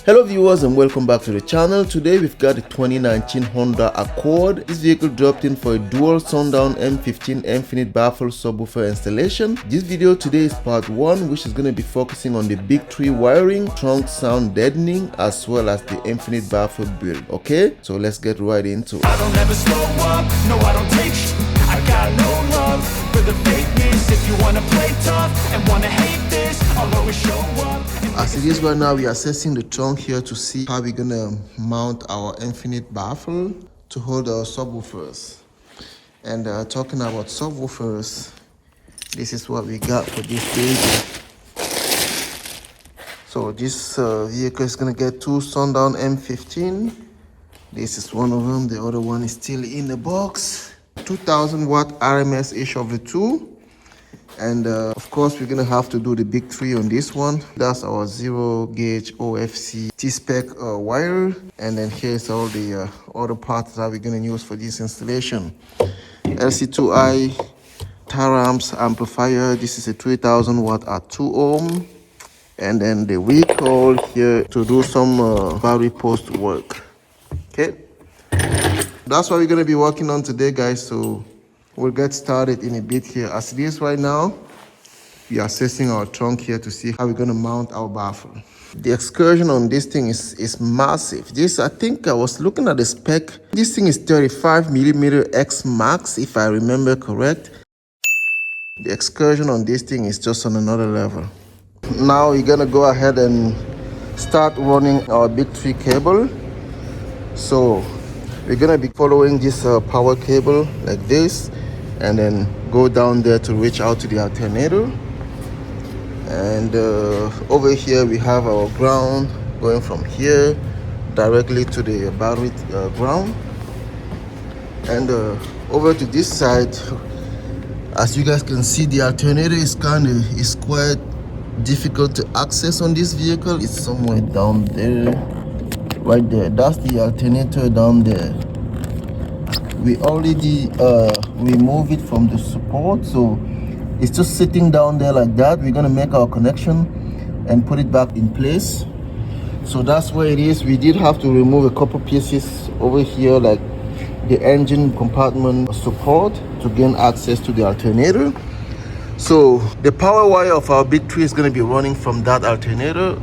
Hello viewers and welcome back to the channel. Today we've got a 2019 Honda Accord. This vehicle dropped in for a dual Sundown M15 Infinite Baffle subwoofer installation. This video today is part 1, which is going to be focusing on the big tree wiring, trunk sound deadening, as well as the Infinite Baffle build. Okay, so let's get right into it. I don't ever slow up, no I don't take sh I got no love for the fakeness. If you wanna play tough and wanna hate this, I'll always show up. As it is right now, we are assessing the trunk here to see how we're gonna mount our Infinite Baffle to hold our subwoofers. And talking about subwoofers, this is what we got for this baby. So this vehicle is gonna get two Sundown M15. This is one of them, the other one is still in the box. 2000 watt RMS each of the two. And of course we're gonna have to do the big tree on this one. That's our 0 gauge OFC T-spec wire, and then here's all the other parts that we're gonna use for this installation. LC2I Taramps amplifier. This is a 3000 watt at 2 ohm, and then the recoil here to do some battery post work. Okay, that's what we're gonna be working on today, guys. So we'll get started in a bit here. As it is right now, we are assessing our trunk here to see how we're going to mount our baffle. The excursion on this thing is massive. This, I think I was looking at the spec. This thing is 35mm X Max, if I remember correct. The excursion on this thing is just on another level. Now we're going to go ahead and start running our big tree cable. So we're going to be following this power cable like this, and then go down there to reach out to the alternator. And over here we have our ground going from here directly to the battery ground. And over to this side, as you guys can see, the alternator is quite difficult to access on this vehicle. It's somewhere down there, right there. That's the alternator down there. We already remove it from the support, so it's just sitting down there like that. We're gonna make our connection and put it back in place. So that's where it is. We did have to remove a couple pieces over here, like the engine compartment support, to gain access to the alternator. So the power wire of our big tree is gonna be running from that alternator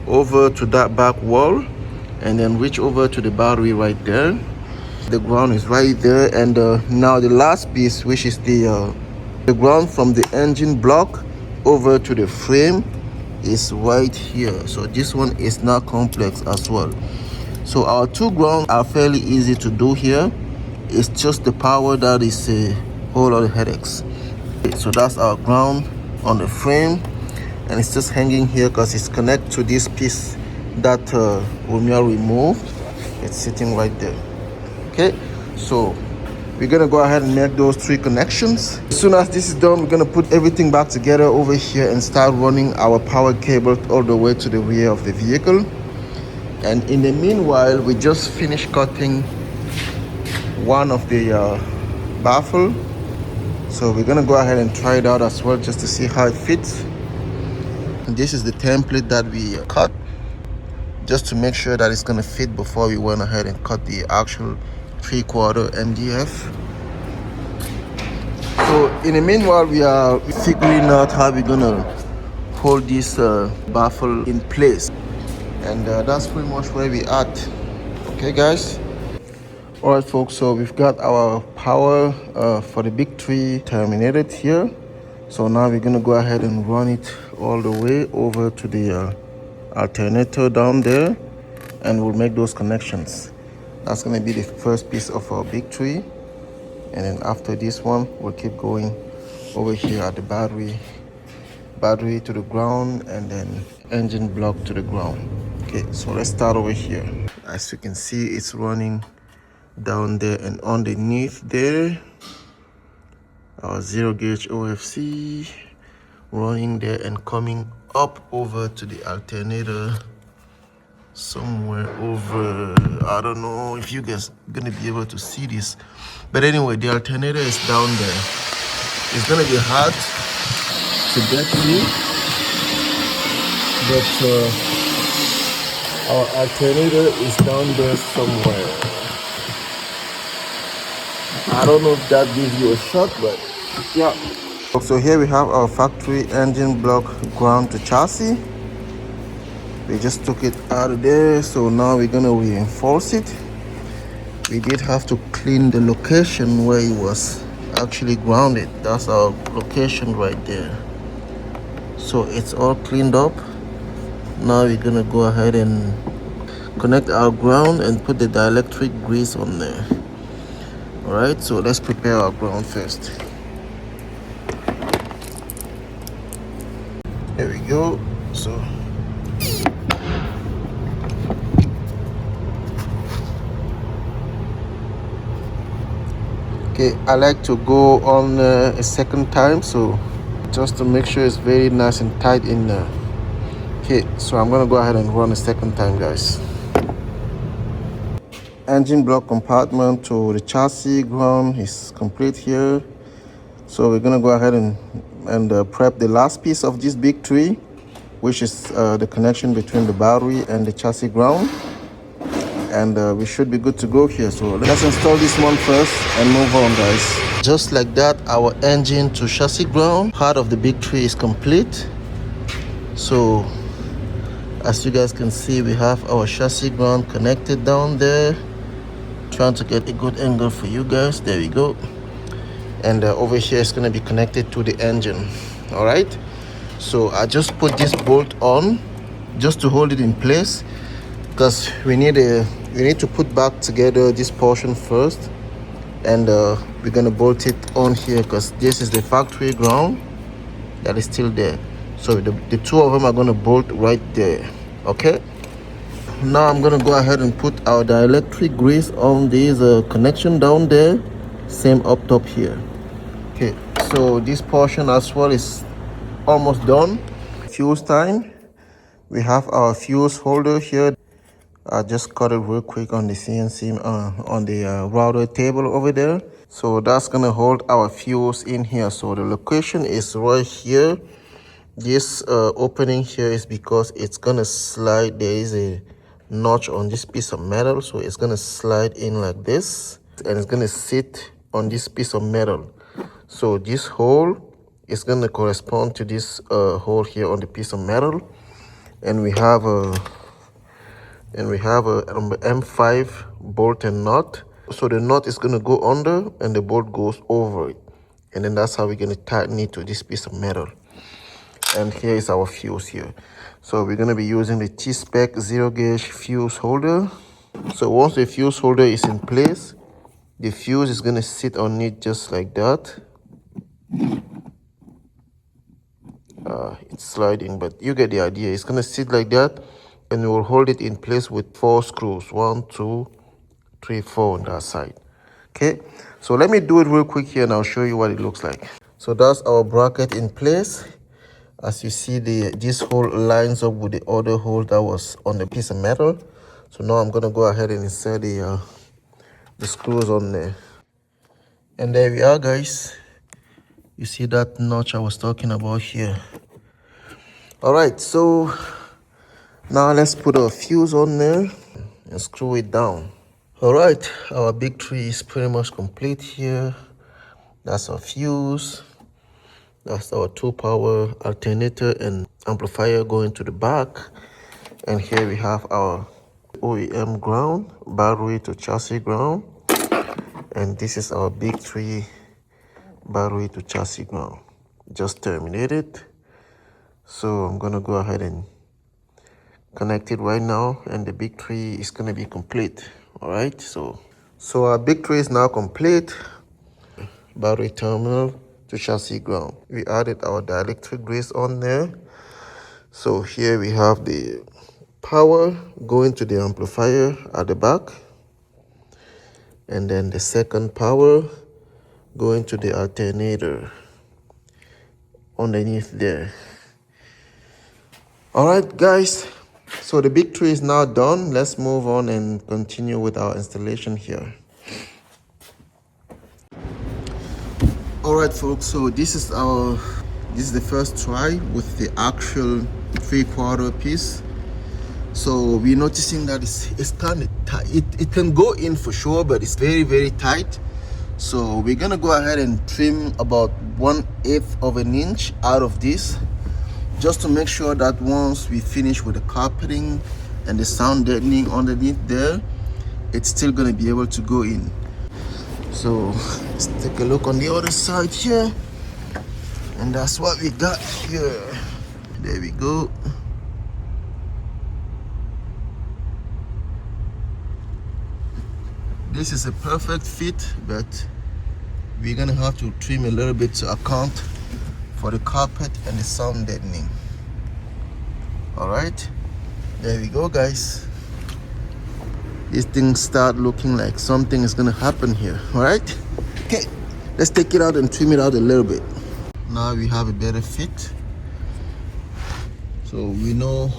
over to that back wall, and then reach over to the battery right there. The ground is right there. And now the last piece, which is the ground from the engine block over to the frame, is right here. So this one is not complex as well. So our two grounds are fairly easy to do here. It's just the power that is a whole lot of headaches. So that's our ground on the frame, and it's just hanging here because it's connected to this piece that Romeo removed. It's sitting right there. Okay, so we're gonna go ahead and make those three connections. As soon as this is done, we're gonna put everything back together over here and start running our power cable all the way to the rear of the vehicle. And in the meanwhile, we just finished cutting one of the baffle, so we're gonna go ahead and try it out as well, just to see how it fits. And this is the template that we cut, just to make sure that it's gonna fit before we went ahead and cut the actual 3/4 MDF. So in the meanwhile, we are figuring out how we're gonna hold this baffle in place, and that's pretty much where we at. Okay guys, all right folks, so we've got our power for the big tree terminated here. So now we're gonna go ahead and run it all the way over to the alternator down there, and we'll make those connections. That's going to be the first piece of our big tree, and then after this one we'll keep going over here at the battery to the ground, and then engine block to the ground. Okay, so let's start over here. As you can see, it's running down there, and underneath there our 0 gauge OFC running there and coming up over to the alternator somewhere over. I don't know if you guys gonna be able to see this, but anyway, the alternator is down there. It's gonna be hard to get to, but Our alternator is down there somewhere. I don't know if that gives you a shot, but yeah. So here we have our factory engine block ground to chassis. We just took it out of there, so now we're gonna reinforce it. We did have to clean the location where it was actually grounded. That's our location right there. So it's all cleaned up. Now we're gonna go ahead and connect our ground and put the dielectric grease on there. All right, so let's prepare our ground first. There we go. So okay, I like to go on a second time, so just to make sure it's very nice and tight in there. Okay, so I'm gonna go ahead and run a second time, guys. Engine block compartment to the chassis ground is complete here. So we're gonna go ahead and prep the last piece of this big tree, which is the connection between the battery and the chassis ground. And we should be good to go here. So let's install this one first and move on, guys. Just like that, our engine to chassis ground part of the big tree is complete. So as you guys can see, we have our chassis ground connected down there. Trying to get a good angle for you guys. There we go. And over here it's going to be connected to the engine. All right, so I just put this bolt on just to hold it in place, because we need to put back together this portion first, and we're going to bolt it on here because this is the factory ground that is still there. So the two of them are going to bolt right there. Okay, now I'm going to go ahead and put our dielectric grease on this connection down there, same up top here. Okay, so this portion as well is almost done. Fuse time. We have our fuse holder here. I just cut it real quick on the CNC on the router table over there. So that's gonna hold our fuse in here. So the location is right here. This opening here is because it's gonna slide. There is a notch on this piece of metal, so it's gonna slide in like this, and it's gonna sit on this piece of metal. So this hole is going to correspond to this hole here on the piece of metal, and we have a number M5 bolt and nut. So the nut is going to go under and the bolt goes over it, and then that's how we're going to tighten it to this piece of metal. And here is our fuse here. So we're going to be using the T-Spec 0 gauge fuse holder. So once the fuse holder is in place, the fuse is going to sit on it just like that. It's sliding, but you get the idea. It's going to sit like that, and we'll hold it in place with 4 screws. 1, 2, 3, 4 on that side. Okay, so let me do it real quick here and I'll show you what it looks like. So that's our bracket in place. As you see, this hole lines up with the other hole that was on the piece of metal. So now I'm going to go ahead and insert the screws on there. And there we are, guys. You see that notch I was talking about here. All right, so now let's put a fuse on there and screw it down. All right, our big tree is pretty much complete here. That's our fuse. That's our 2-power alternator and amplifier going to the back. And here we have our OEM ground, battery to chassis ground. And this is our big tree battery to chassis ground. Just terminated. So I'm gonna go ahead and connect it right now, and the big tree is gonna be complete. All right, so our big tree is now complete. Battery terminal to chassis ground. We added our dielectric grease on there. So here we have the power going to the amplifier at the back, and then the second power going to the alternator underneath there. All right, guys, so the big tree is now done. Let's move on and continue with our installation here. All right, folks, so this is the first try with the actual 3/4 piece. So we're noticing that it's kind of tight. It can go in for sure, but it's very, very tight. So we're gonna go ahead and trim about 1/8 of an inch out of this, just to make sure that once we finish with the carpeting and the sound deadening underneath there, it's still gonna be able to go in. So let's take a look on the other side here, and that's what we got here. There we go. This is a perfect fit, but we're gonna have to trim a little bit to account for the carpet and the sound deadening. All right, there we go, guys. These things start looking like something is gonna happen here. All right, okay, let's take it out and trim it out a little bit. Now we have a better fit. So we know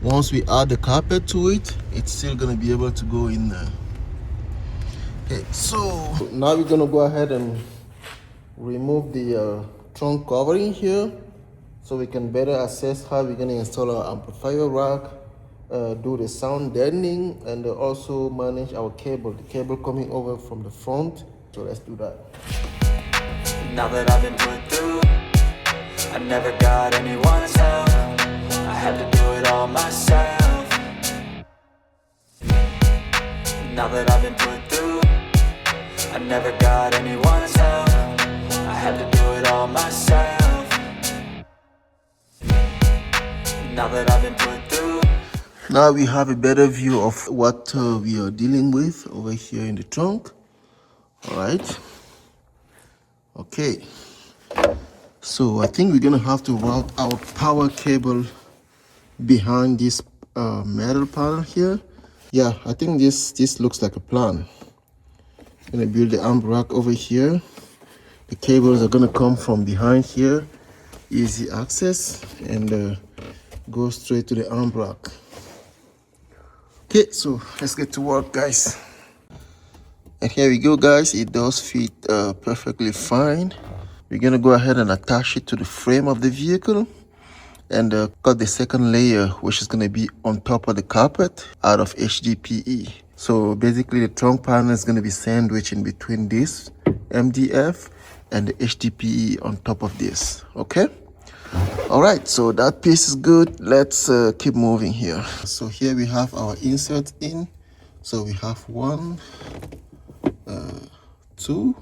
once we add the carpet to it, it's still gonna be able to go in there. Okay, so now we're gonna go ahead and remove the trunk covering here, so we can better assess how we're gonna install our amplifier rack, do the sound deadening, and also manage our cable, the cable coming over from the front. So let's do that. Now that I've been put through, I never got anyone's help. I had to do it all myself. Now that I've been put through, I never got anyone's help. I had to do it all myself. Now that I've been put through. Now we have a better view of what we are dealing with over here in the trunk. All right. Okay. So I think we're gonna have to route our power cable behind this metal panel here. Yeah, I think this looks like a plan. Gonna build the amp rack over here. The cables are gonna come from behind here, easy access, and go straight to the amp rack. Okay, so let's get to work, guys. And here we go, guys. It does fit perfectly fine. We're gonna go ahead and attach it to the frame of the vehicle and cut the second layer, which is gonna be on top of the carpet, out of HDPE. So basically the trunk panel is gonna be sandwiched in between this MDF and the HDPE on top of this, okay? All right, so that piece is good. Let's keep moving here. So here we have our inserts in. So we have 1, 2,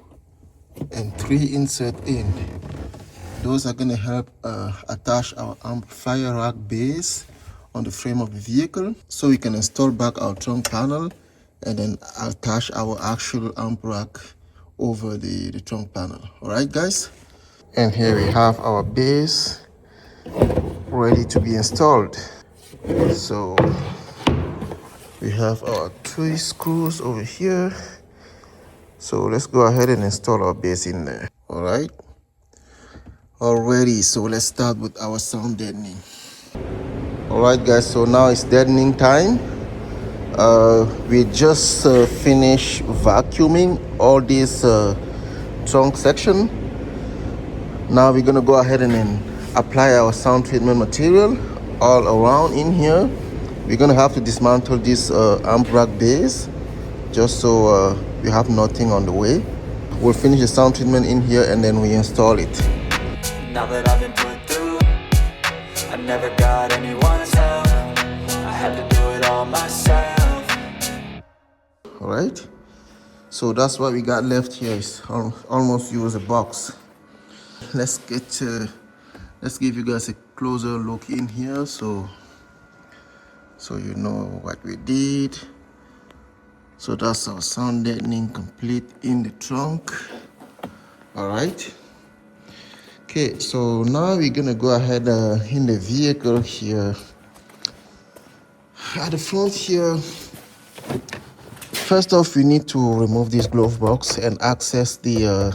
and 3 insert in. Those are going to help attach our amplifier rack base on the frame of the vehicle, so we can install back our trunk panel and then attach our actual amp rack over the trunk panel. All right, guys, and here we have our base ready to be installed. So we have our 3 screws over here. So let's go ahead and install our base in there. All right, already. So let's start with our sound deadening. All right, guys, so now it's deadening time. We just finished vacuuming all this trunk section. Now we're gonna go ahead and then apply our sound treatment material all around in here. We're gonna have to dismantle this amp rack base just so we have nothing on the way. We'll finish the sound treatment in here and then we install it. Now that I've been put through, I never got anyone's help. I had to do it all myself. All right, so that's what we got left here. Is almost use a box. Let's give you guys a closer look in here, so you know what we did. So that's our sound deadening complete in the trunk. All right. Okay, so now we're gonna go ahead in the vehicle here. At the front here, first off, we need to remove this glove box and access the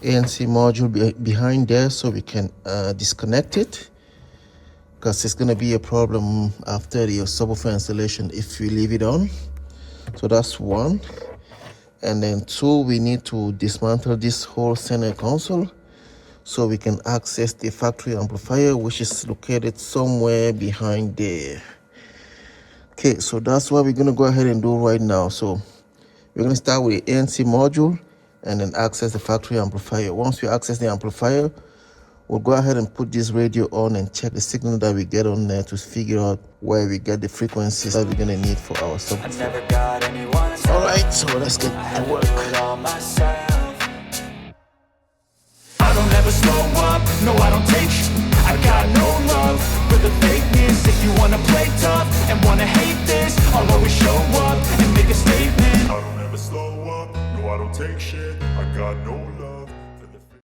ANC module behind there so we can disconnect it, because it's gonna be a problem after the subwoofer installation if we leave it on. So that's 1. And then 2, we need to dismantle this whole center console so we can access the factory amplifier, which is located somewhere behind there. Okay, so that's what we're gonna go ahead and do right now. So we're gonna start with the ANC module and then access the factory amplifier. Once we access the amplifier, we'll go ahead and put this radio on and check the signal that we get on there to figure out where we get the frequencies that we're gonna need for our subwoofer. Alright, so let's get to work. I don't ever slow up, no I don't take sh**. I got no love for the fakeness. If you wanna play tough and wanna hate this, I'll always show up and make a statement. I don't ever slow up, no I don't take shit. I got no love.